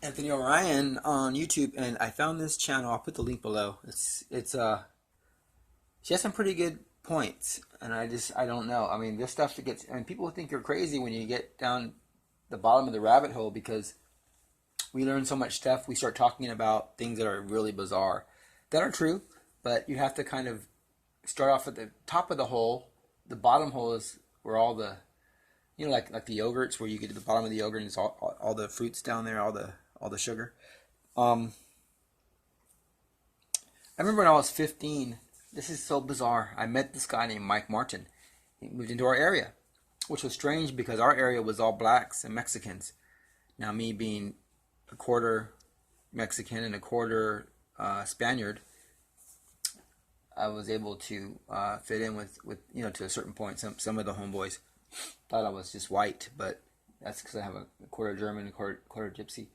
Anthony Orion on YouTube, and I found this channel. I'll put the link below. It's she has some pretty good points, and I don't know. I mean, this stuff that gets, and people think you're crazy when you get down the bottom of the rabbit hole, because we learn so much stuff. We start talking about things that are really bizarre, that are true, but you have to kind of start off at the top of the hole. The bottom hole is where all the, like the yogurts, where you get to the bottom of the yogurt and it's all the fruits down there, all the sugar. I remember when I was 15. This is so bizarre. I met this guy named Mike Martin. He moved into our area, which was strange because our area was all blacks and Mexicans. Now, me being a quarter Mexican and a quarter Spaniard, I was able to fit in with to a certain point. Some of the homeboys thought I was just white, but that's because I have a quarter German and a quarter Gypsy.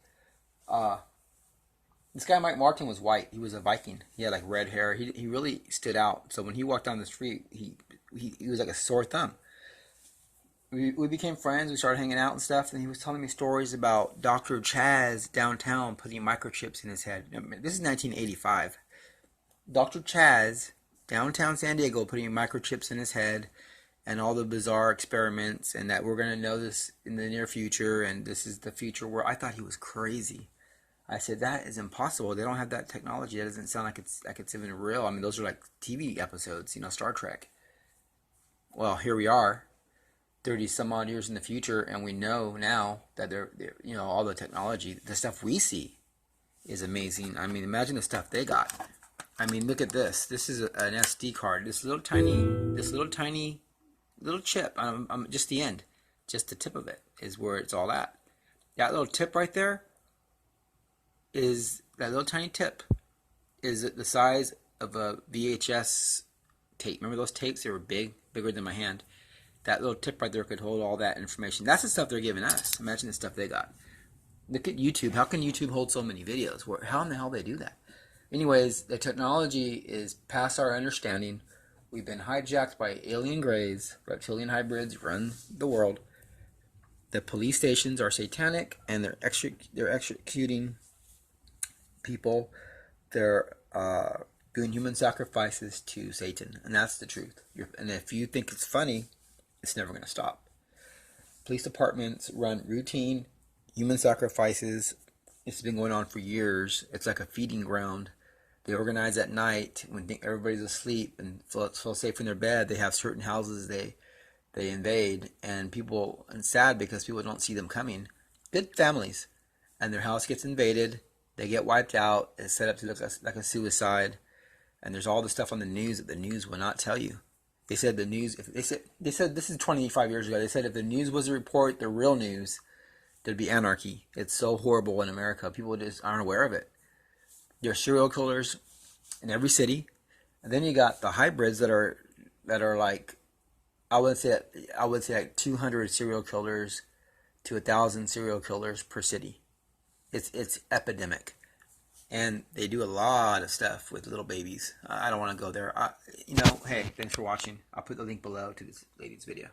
This guy Mike Martin was white. He was a Viking. He had like red hair. He really stood out. So when he walked down the street, he was like a sore thumb. We became friends. We started hanging out and stuff. And he was telling me stories about Dr. Chaz downtown putting microchips in his head. This is 1985. Dr. Chaz downtown San Diego putting microchips in his head, and all the bizarre experiments, and that we're going to know this in the near future, and this is the future. Where I thought he was crazy. I said, that is impossible. They don't have that technology. That doesn't sound like it's even real. I mean, those are like TV episodes, Star Trek. Well, here we are, 30 some odd years in the future, and we know now that they're all the technology, the stuff we see is amazing. I mean, imagine the stuff they got. I mean, look at this. This is an SD card. This little tiny chip. Just the end, just the tip of it is where it's all at. That little tip right there, that little tiny tip is the size of a VHS tape. Remember those tapes? They were bigger than my hand. That little tip right there could hold all that information. That's the stuff they're giving us. Imagine the stuff they got. Look at YouTube. How can YouTube hold so many videos? How in the hell they do that? Anyways, the technology is past our understanding. We've been hijacked by alien greys. Reptilian hybrids run the world. The police stations are satanic, and they're executing people. They're doing human sacrifices to Satan, and that's the truth. And if you think it's funny, it's never going to stop. Police departments run routine human sacrifices. It's been going on for years. It's like a feeding ground. They organize at night when everybody's asleep and feel safe in their bed. They have certain houses they invade, and sad because people don't see them coming. Good families, and their house gets invaded. They get wiped out. It's set up to look like a suicide, and there's all the stuff on the news that the news will not tell you. They said they said this is 25 years ago. They said if the news was a report, the real news, there'd be anarchy. It's so horrible in America. People just aren't aware of it. There are serial killers in every city, and then you got the hybrids that are like, I would say like 200 serial killers to 1,000 serial killers per city. It's epidemic, and they do a lot of stuff with little babies. I don't want to go there. Hey, thanks for watching. I'll put the link below to this lady's video.